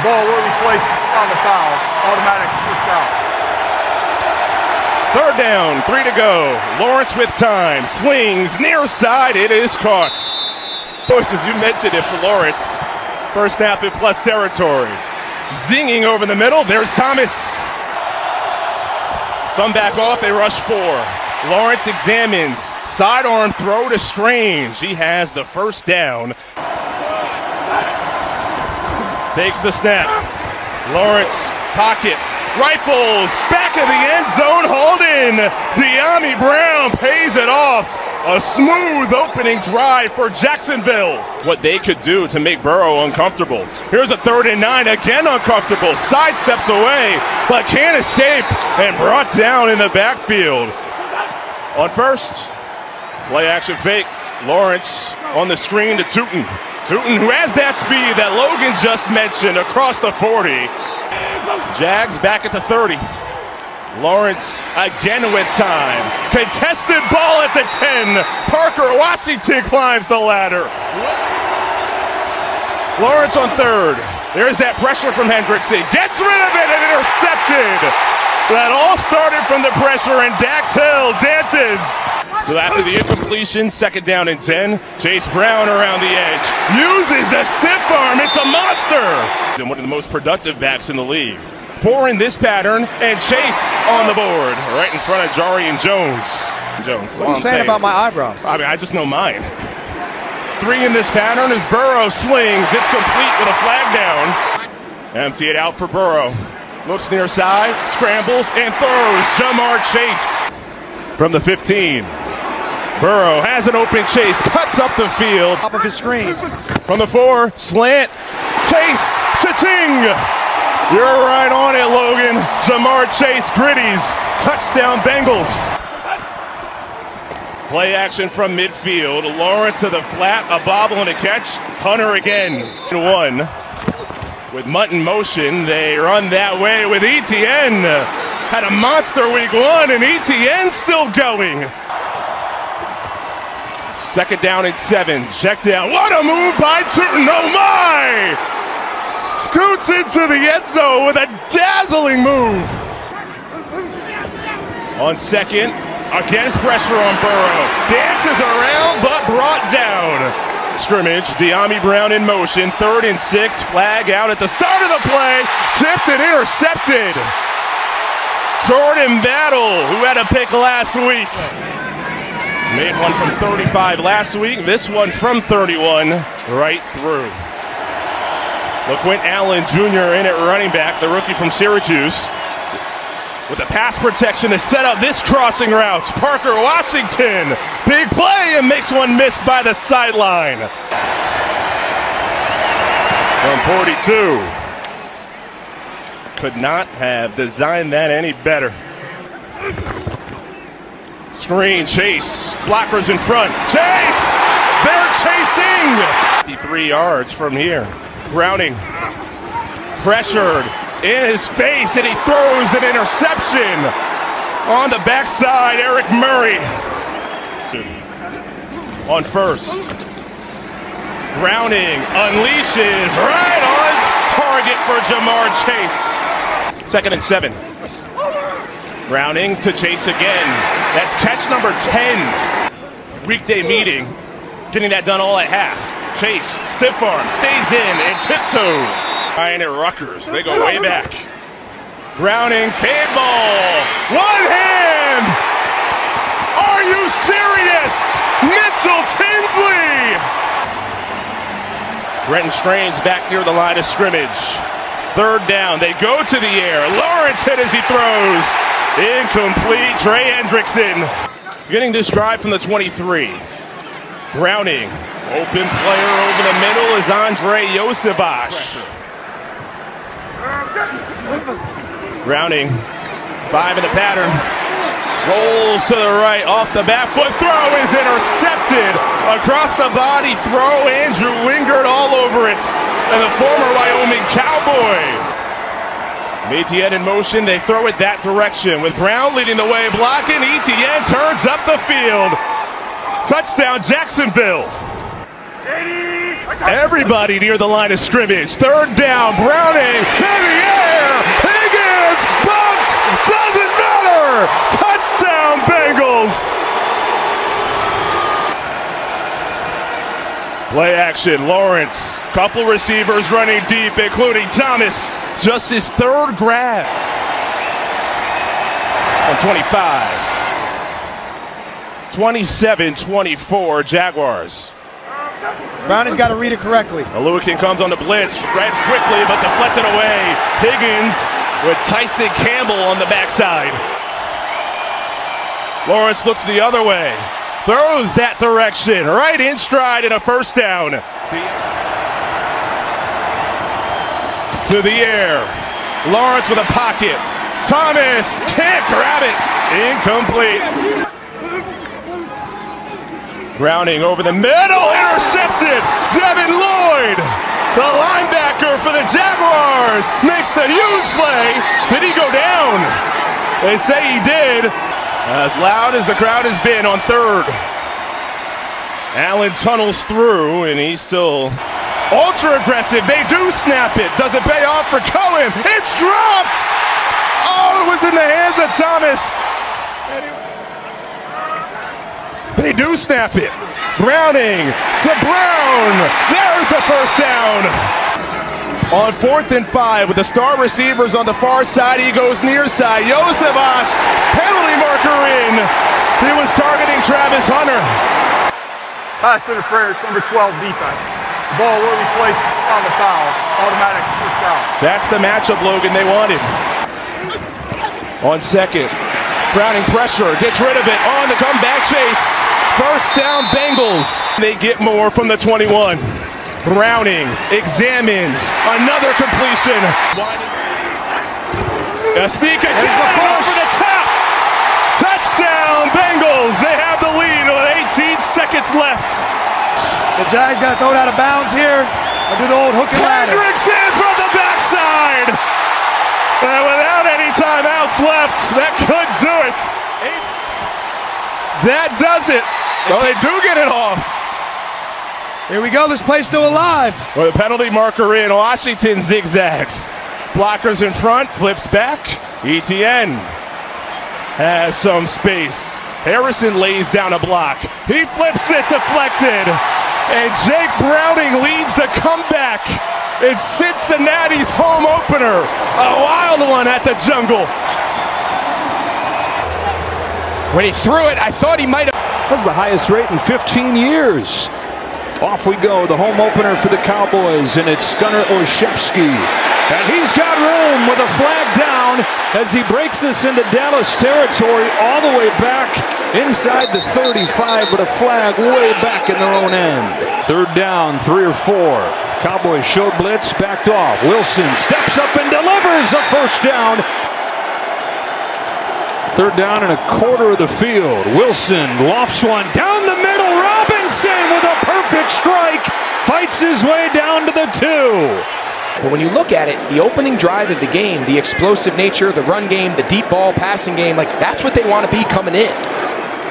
ball will be placed on the foul. Automatic first down. Third down, 3 to go. Lawrence with time, slings near side. It is caught. As you mentioned it for Lawrence, first snap in plus territory. Zinging over the middle. There's Thomas. Some back off. They rush 4. Lawrence examines. Sidearm throw to Strange. He has the first down. Takes the snap. Lawrence, pocket, rifles, back of the end zone, Holden. Dyami Brown pays it off. A smooth opening drive for Jacksonville. What they could do to make Burrow uncomfortable. Here's a 3rd and 9, again uncomfortable. Sidesteps away, but can't escape, and brought down in the backfield. On first, play action fake. Lawrence on the screen to Tootin. Tootin, who has that speed that Logan just mentioned, across the 40. Jags back at the 30. Lawrence again with time. Contested ball at the 10. Parker Washington climbs the ladder. Lawrence on 3rd. There's that pressure from Hendrickson. Gets rid of it and intercepted. That all started from the pressure, and Dax Hill dances. So after the incompletion, 2nd down and 10. Chase Brown around the edge. Uses the stiff arm. It's a monster. And one of the most productive backs in the league. 4 in this pattern, and Chase on the board, right in front of Jarian Jones. What are you saying about my eyebrows? I mean, I just know mine. 3 in this pattern as Burrow slings. It's complete with a flag down. Empty it out for Burrow. Looks near side, scrambles, and throws. Ja'Marr Chase from the 15. Burrow has an open Chase, cuts up the field. Top of his screen. From the 4, slant. Chase, cha-ching! You're right on it, Logan. Ja'Marr Chase, Gritties. Touchdown, Bengals. Play action from midfield. Lawrence to the flat, a bobble and a catch. Hunter again. 1. With Munt in motion, they run that way with Etienne. Had a monster week 1, and Etienne still going. 2nd down and 7. Check down. What a move by Tootin. Oh, my! Scoots into the end zone with a dazzling move. On 2nd, again pressure on Burrow. Dances around, but brought down. Scrimmage, Dyami Brown in motion. 3rd and 6, flag out at the start of the play. Tipped and intercepted. Jordan Battle, who had a pick last week. Made one from 35 last week. This one from 31, right through. LaQuint Allen Jr. in at running back, the rookie from Syracuse. With the pass protection to set up this crossing route. Parker Washington, big play, and makes one miss by the sideline. From 42. Could not have designed that any better. Screen, Chase, blockers in front. Chase! They're chasing! 53 yards from here. Browning, pressured in his face, and he throws an interception on the backside. Eric Murray on first. Browning unleashes right on target for Ja'Marr Chase. 2nd and 7. Browning to Chase again. That's catch number 10. Weekday meeting. Getting that done all at half. Chase, stiff arm, stays in, and tiptoes. Ryan at Rutgers, they go way back. Browning, paid ball, one hand! Are you serious? Mitchell Tinsley! Brenton Strange back near the line of scrimmage. 3rd down, they go to the air. Lawrence hit as he throws. Incomplete, Trey Hendrickson. Getting this drive from the 23. Browning. Open player over the middle is Andre Yosevich. Browning, 5 in the pattern. Rolls to the right, off the back foot. Throw is intercepted. Across the body throw, Andrew Wingard all over it. And the former Wyoming Cowboy. Etienne in motion, they throw it that direction. With Brown leading the way, blocking. Etienne turns up the field. Touchdown, Jacksonville. Everybody near the line of scrimmage. 3rd down, Browning Play action, Lawrence. Couple receivers running deep, including Thomas. Just his third grab. On 25. 27-24, Jaguars. Browning's got to read it correctly. Aluakin comes on the blitz, right quickly, but deflected away. Higgins with Tyson Campbell on the backside. Lawrence looks the other way. Throws that direction, right in stride, and a first down. To the air. Lawrence with a pocket. Thomas can't grab it. Incomplete. Browning over the middle, intercepted. Devin Lloyd, the linebacker for the Jaguars, makes the huge play. Did he go down? They say he did. As loud as the crowd has been on third. Allen tunnels through, and he's still ultra aggressive. They do snap it. Does it pay off for Cohen? It's dropped! Oh, it was in the hands of Thomas. They do snap it. Browning to Brown. There's the first down. On 4th and 5 with the star receivers on the far side, he goes near side. Josevich, penalty marker in. He was targeting Travis Hunter. Pass interference, number 12 defense. The ball will be placed on the foul. Automatic first down. That's the matchup, Logan, they wanted. On second. Browning pressure, gets rid of it, on the comeback chase. First down, Bengals. They get more from the 21. Browning examines another completion. A sneak again over the top. Touchdown, Bengals. They have the lead with 18 seconds left. The Giants got to throw it out of bounds here or do the old hook and ladder. Hendrickson from the backside. And without any timeouts left, that could do it. That does it. Well, they do get it off. Here we go. This play's still alive. With a penalty marker in, Washington zigzags. Blockers in front, flips back. ETN has some space. Harrison lays down a block. He flips it, deflected. And Jake Browning leads the comeback. It's Cincinnati's home opener. A wild one at the Jungle. When he threw it, I thought he might have. That was the highest rate in 15 years. Off we go, the home opener for the Cowboys, and it's Gunnar Olszewski. And he's got room with a flag down as he breaks this into Dallas territory all the way back inside the 35, but a flag way back in their own end. Third down, 3 or 4. Cowboys showed blitz, backed off. Wilson steps up and delivers a first down. Third down and a quarter of the field. Wilson lofts one down the middle. Robinson with a perfect strike. Fights his way down to the 2. But when you look at it, the opening drive of the game, the explosive nature, the run game, the deep ball passing game, like that's what they want to be coming in.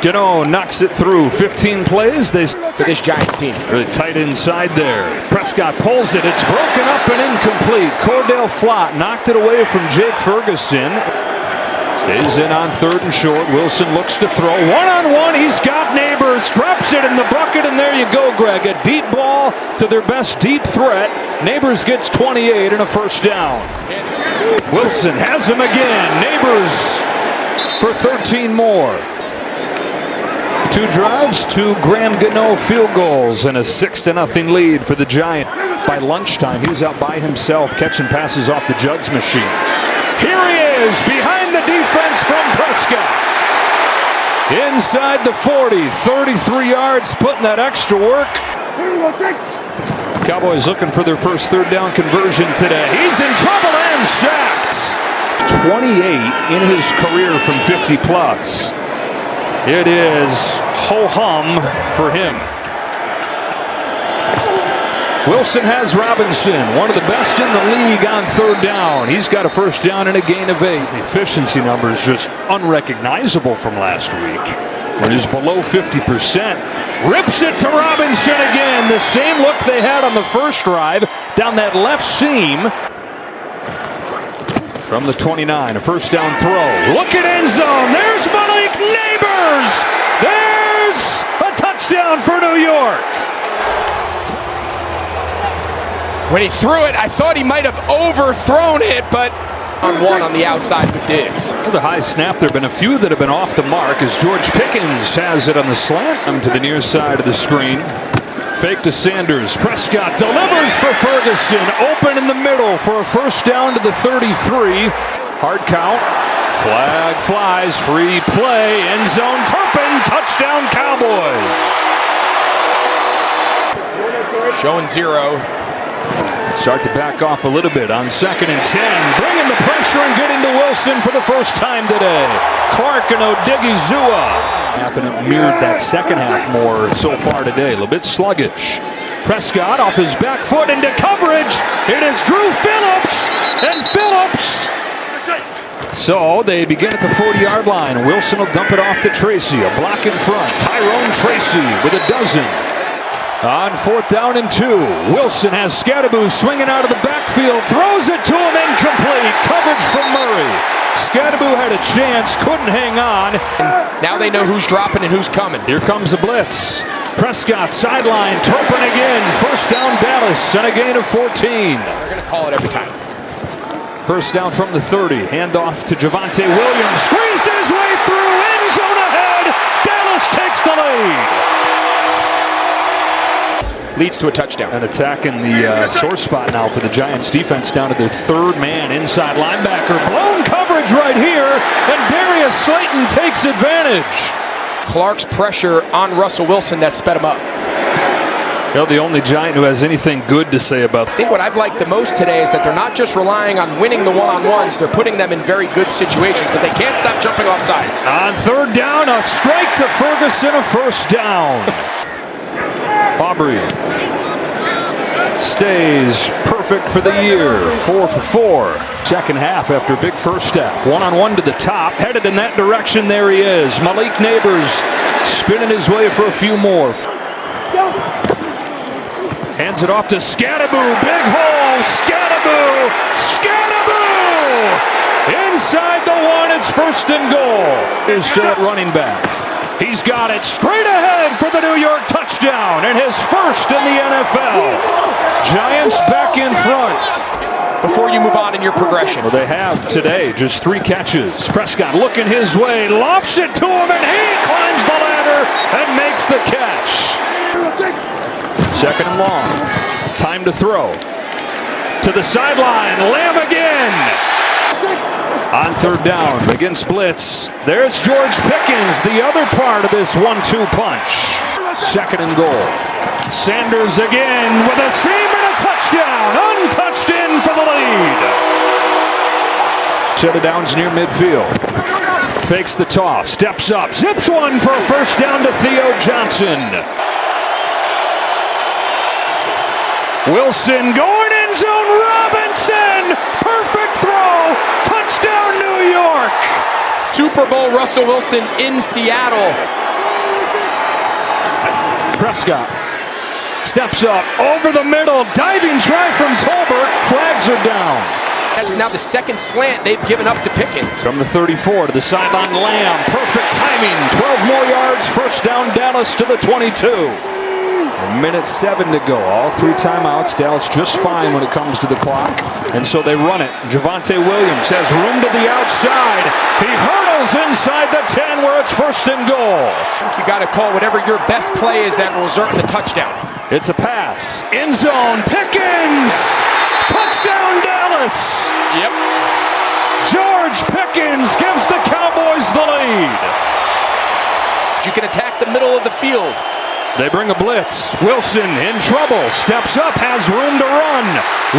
Gano knocks it through. 15 plays for this Giants team. Really tight inside there. Prescott pulls it. It's broken up and incomplete. Cordell Flott knocked it away from Jake Ferguson. Stays in on 3rd and short. Wilson looks to throw. One-on-one. He's got Neighbors. Drops it in the bucket, and there you go, Greg. A deep ball to their best deep threat. Neighbors gets 28 and a first down. Wilson has him again. Neighbors for 13 more. 2 drives, 2 Graham Gano field goals, and a 6-0 lead for the Giant. By lunchtime, he was out by himself catching passes off the jugs machine. Here he is, behind the defense from Prescott. Inside the 40, 33 yards, putting that extra work. Cowboys looking for their first third down conversion today. He's in trouble and sacked. 28 in his career from 50 plus. It is ho-hum for him. Wilson has Robinson, one of the best in the league on third down. He's got a first down and a gain of 8. The efficiency numbers just unrecognizable from last week, when he's below 50%. Rips it to Robinson again. The same look they had on the first drive down that left seam. From the 29, a first down throw. Look at end zone. There's Malik Neighbors. There's a touchdown for New York. When he threw it, I thought he might have overthrown it, but on one on the outside with Diggs. The high snap, there have been a few that have been off the mark as George Pickens has it on the slant. Come to the near side of the screen. Fake to Sanders. Prescott delivers for Ferguson. Open in the middle for a first down to the 33. Hard count. Flag flies. Free play. End zone. Turpin. Touchdown Cowboys. Showing 0. Start to back off a little bit on 2nd and 10. Bringing the pressure and getting to Wilson for the first time today. Clark and Odigizua. Half and it mirrored that second half more so far today. A little bit sluggish. Prescott off his back foot into coverage. It is Drew Phillips. And Phillips. So they begin at the 40-yard line. Wilson will dump it off to Tracy. A block in front. Tyrone Tracy with a dozen. On 4th down and 2, Wilson has Scadaboo swinging out of the backfield, throws it to him, incomplete. Coverage from Murray. Scadaboo had a chance, couldn't hang on. Now they know who's dropping and who's coming. Here comes a blitz. Prescott sideline, Turpin again. First down Dallas and a gain of 14. They're going to call it every time. First down from the 30, handoff to Javonte Williams. Squeezed his way through, end zone ahead. Dallas takes the lead. Leads to a touchdown. An attack in the sore spot now for the Giants defense down to their 3rd man inside linebacker. Blown coverage right here, and Darius Slayton takes advantage. Clark's pressure on Russell Wilson that sped him up. They're the only Giant who has anything good to say about I think what I've liked the most today is that they're not just relying on winning the one-on-ones, they're putting them in very good situations, but they can't stop jumping off sides. On 3rd down, a strike to Ferguson, a first down. Aubrey stays perfect for the year. 4 for 4. Second half after a big first step. One-on-one to the top. Headed in that direction. There he is. Malik Neighbors spinning his way for a few more. Hands it off to Scadaboo. Big hole. Scadaboo. Scadaboo. Inside the 1. It's 1st and goal. Is still at running back. He's got it straight ahead for the New York touchdown and his first in the NFL. Giants back in front. Before you move on in your progression. Well, they have today just 3 catches. Prescott looking his way, lofts it to him, and he climbs the ladder and makes the catch. 2nd and long. Time to throw. To the sideline. Lamb again. On 3rd down against blitz. There's George Pickens, the other part of this 1-2 punch. 2nd and goal. Sanders again with a seam and a touchdown. Untouched in for the lead. Set it downs near midfield. Fakes the toss, steps up, zips one for a first down to Theo Johnson. Wilson going end zone. Robinson, perfect throw. Touchdown New York. Super Bowl Russell Wilson in Seattle. Prescott steps up over the middle. Diving try from Tolbert. Flags are down. That's now the 2nd slant they've given up to Pickens. From the 34 to the sideline, Lamb. Perfect timing. 12 more yards. First down Dallas to the 22. A minute 7 to go. All 3 timeouts. Dallas just fine when it comes to the clock. And so they run it. Javonte Williams has room to the outside. He hurdles inside the 10 where it's 1st and goal. I think you got to call whatever your best play is that will result in the touchdown. It's a pass. End zone. Pickens. Touchdown Dallas. Yep. George Pickens gives the Cowboys the lead. You can attack the middle of the field. They bring a blitz. Wilson in trouble. Steps up, has room to run.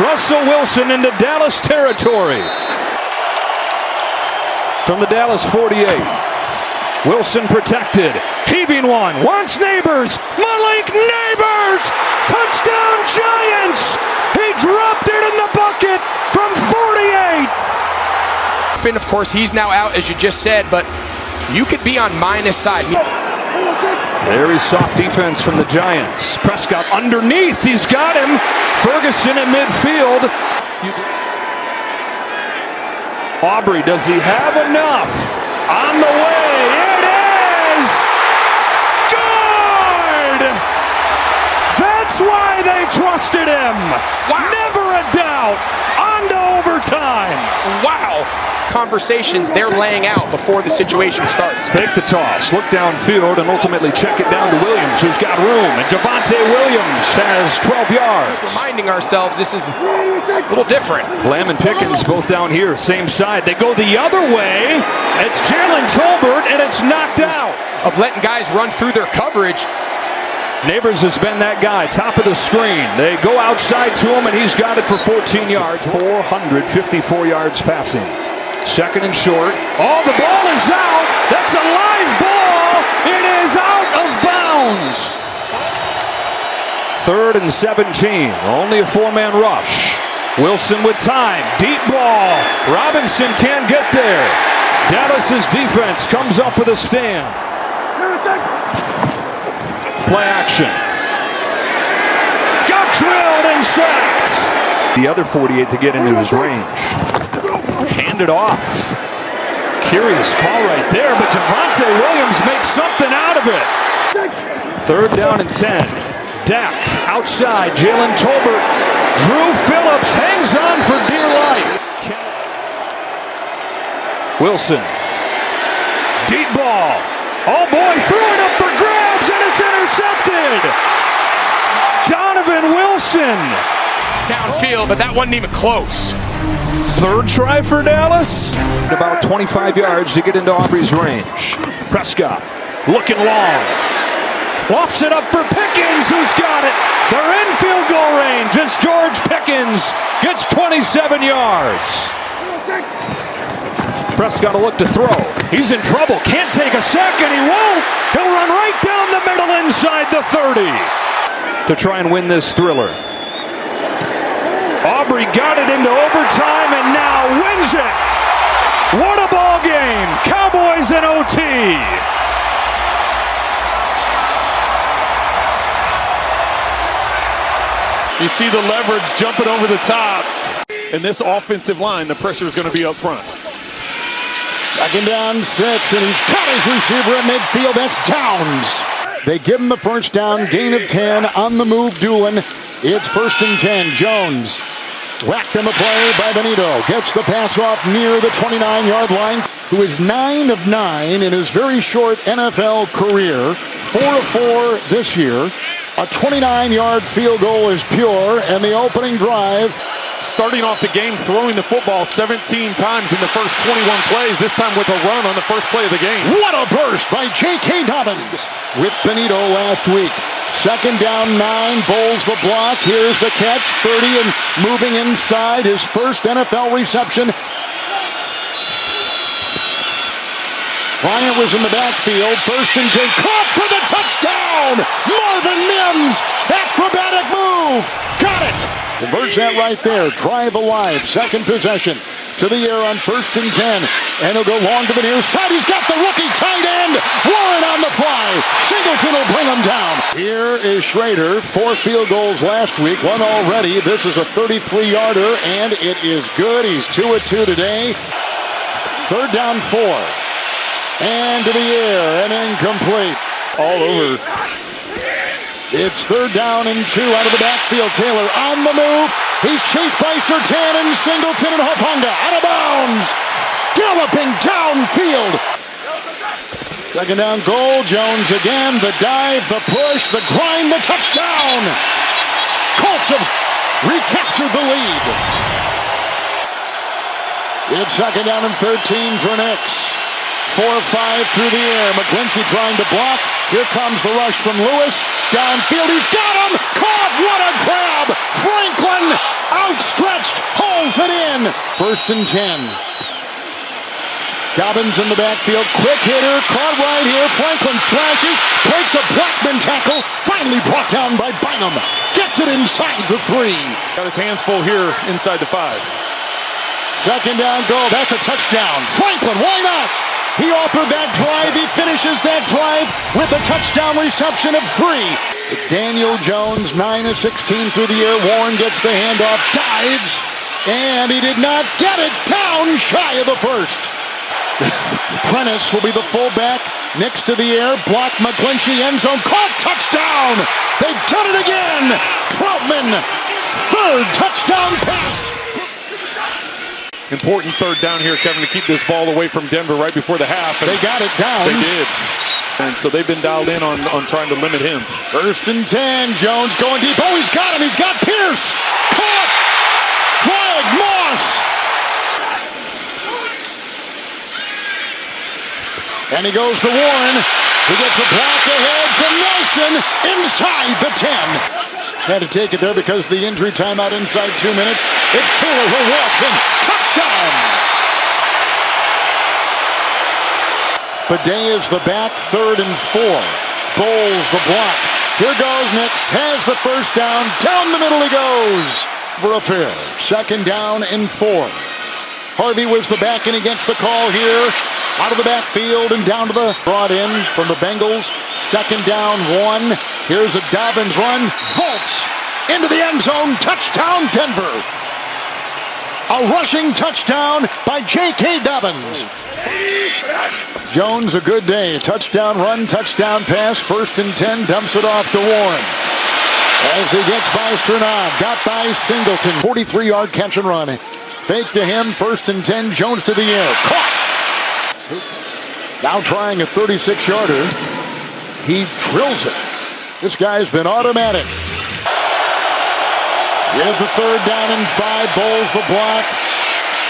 Russell Wilson into Dallas territory. From the Dallas 48. Wilson protected. Heaving one. Wants Neighbors. Malik Neighbors. Touchdown Giants. He dropped it in the bucket from 48. And of course, he's now out, as you just said, but you could be on minus side. Very soft defense from the Giants. Prescott underneath. He's got him. Ferguson in midfield. Aubrey, does he have enough? On the way. It is good. That's why they trusted him. Wow. Never a doubt. On to overtime. Wow. Conversations they're laying out before the situation starts. Fake the toss, look downfield, and ultimately check it down to Williams, who's got room. And Javonte Williams has 12 yards. Reminding ourselves this is a little different. Lamb and Pickens both down here, same side. They go the other way. It's Jalen Tolbert, and it's knocked out. Of letting guys run through their coverage. Neighbors has been that guy, top of the screen. They go outside to him, and he's got it for 14 yards. 454 yards passing. Second and short. Oh, the ball is out. That's a live ball. It is out of bounds. 3rd and 17. Only a 4-man rush. Wilson with time. Deep ball. Robinson can't get there. Dallas's defense comes up with a stand. Play action. Got drilled and sacked. The other 48 to get into his range. Handed off. Curious call right there, but Javonte Williams makes something out of it. 3rd down and 10. Dak outside. Jalen Tolbert. Drew Phillips hangs on for dear life. Wilson. Deep ball. Oh boy, threw it up for grabs, and it's intercepted. Donovan Wilson. Downfield, but that wasn't even close. 3rd try for Dallas. About 25 yards to get into Aubrey's range. Prescott looking long. Lofts it up for Pickens, who's got it. They're in field goal range as George Pickens gets 27 yards. Prescott will look to throw. He's in trouble. Can't take a sack, and he won't. He'll run right down the middle inside the 30 to try and win this thriller. Aubrey got it into overtime and now wins it. What a ball game. Cowboys in OT. You see the leverage jumping over the top. In this offensive line, the pressure is going to be up front. 2nd down, 6, and he's got his receiver at midfield. That's Downs. They give him the first down, gain of 10, on the move, Doolin. It's 1st and 10. Jones whacked on the play by Benito. Gets the pass off near the 29-yard line, who is 9 of 9 in his very short NFL career. 4 of 4 this year. A 29-yard field goal is pure, and the opening drive. Starting off the game, throwing the football 17 times in the first 21 plays, this time with a run on the first play of the game. What a burst by J.K. Dobbins with Benito last week. 2nd down, 9, bowls the block. Here's the catch, 30, and moving inside, his first NFL reception. Bryant was in the backfield, 1st and 10, caught for the touchdown! Marvin Mims, acrobatic move, got it! Converts that right there, drive alive, 2nd possession. To the air on 1st and 10, and he'll go long to the near side. He's got the rookie tight end, Warren on the fly. Singleton will bring him down. Here is Schrader, 4 field goals last week, 1 already. This is a 33-yarder, and it is good. He's 2 of 2 today. 3rd down, 4. And to the air, and incomplete. All over. It's 3rd down and 2 out of the backfield. Taylor on the move. He's chased by Surtain and Singleton and Hufanga. Out of bounds. Galloping downfield. 2nd down goal. Jones again. The dive, the push, the grind, the touchdown. Colts have recaptured the lead. It's 2nd down and 13 for Nix. 4-5 through the air. McGlinchey trying to block. Here comes the rush from Lewis. Downfield, he's got him! Caught! What a grab! Franklin, outstretched, hauls it in. 1st and 10. Dobbins in the backfield, quick hitter, caught right here. Franklin slashes, breaks a Blackman tackle, finally brought down by Bynum. Gets it inside the 3. Got his hands full here inside the 5. 2nd down goal, that's a touchdown. Franklin, why not? He offered that drive. He finishes that drive with a touchdown reception of 3. Daniel Jones, 9 of 16 through the air. Warren gets the handoff, dives, and he did not get it. Down shy of the 1st. Prentice will be the fullback. Knicks to the air, block McGlinchey, end zone, caught, touchdown! They've done it again! Troutman, third touchdown pass! Important third down here, Kevin, to keep this ball away from Denver right before the half. They got it down. They did. And so they've been dialed in on trying to limit him. 1st and 10, Jones going deep. Oh, he's got him. He's got Pierce. Caught. Flag, Moss. And he goes to Warren. He gets a block ahead from Nelson inside the 10. Had to take it there because of the injury timeout inside 2 minutes. It's Taylor who walks in. Touchdown. Bidet is the back, 3rd and 4. Bowles the block. Here goes Nix, has the first down. Down the middle he goes. For a fair. 2nd down and 4. Harvey was the back and against the call here. Out of the backfield and down to the brought in from the Bengals. 2nd down, 1. Here's a Dobbins run. Vaults into the end zone. Touchdown, Denver. A rushing touchdown by J.K. Dobbins. Jones, a good day. Touchdown run, touchdown pass. 1st and 10, dumps it off to Warren. As he gets by Stranad, got by Singleton. 43-yard catch and run. Fake to him, 1st and 10, Jones to the air. Caught. Now trying a 36-yarder. He drills it. This guy's been automatic. Here's the 3rd down and 5. Bowles the block.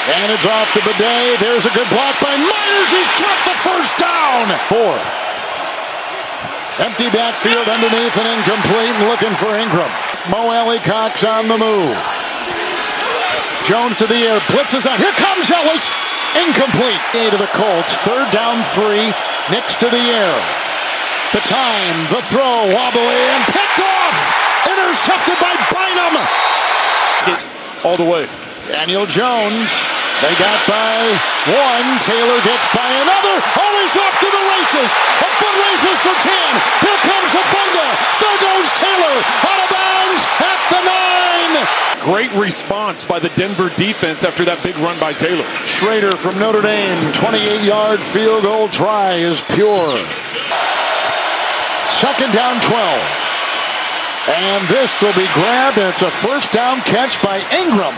And it's off to Bidet. There's a good block by Myers. He's got the first down. 4. Empty backfield underneath and incomplete and looking for Ingram. Mo Alley-Cox on the move. Jones to the air. Blitzes on. Here comes Ellis. Incomplete. To the Colts. 3rd down, 3. Knicks to the air. The time, the throw, wobbly and picked off. Intercepted by Bynum. All the way. Daniel Jones. They got by 1. Taylor gets by another. Oh, he's off to the races. A foot races for 10. Here comes Hufanga. There goes Taylor. Out of bounds at the 9. Great response by the Denver defense after that big run by Taylor. Schrader from Notre Dame. 28-yard field goal try is pure. 2nd down, 12. And this will be grabbed, and it's a 1st down catch by Ingram.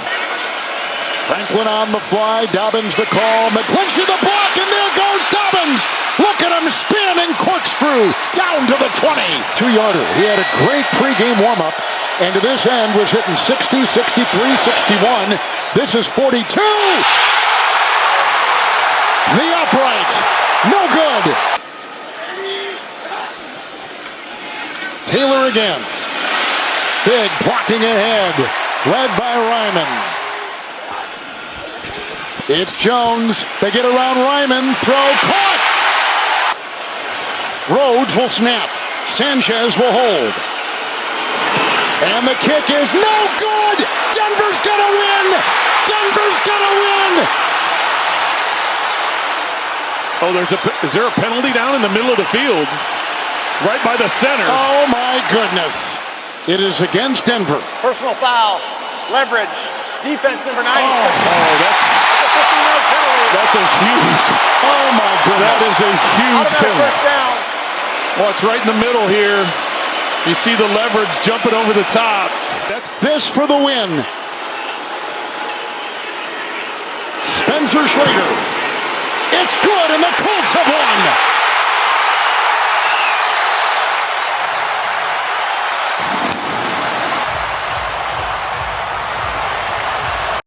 Franklin on the fly. Dobbins the call. McGlinchey the block, and there goes Dobbins. Look at him spin and corkscrew down to the 20. 2-yarder. He had a great pregame warm-up, and to this end was hitting 60, 63, 61. This is 42. The upright. No good. Taylor again. Big blocking ahead. Led by Ryman. It's Jones. They get around Ryman. Throw caught. Rhodes will snap. Sanchez will hold. And the kick is no good. Denver's gonna win. Denver's gonna win. Oh, is there a penalty down in the middle of the field? Right by the center. Oh my goodness. It is against Denver. Personal foul. Leverage. Defense number 96. That's a huge. Oh my goodness. That is a huge penalty. First down. Well, it's right in the middle here. You see the leverage jumping over the top. That's this for the win. Spencer Schrader. It's good, and the Colts have won.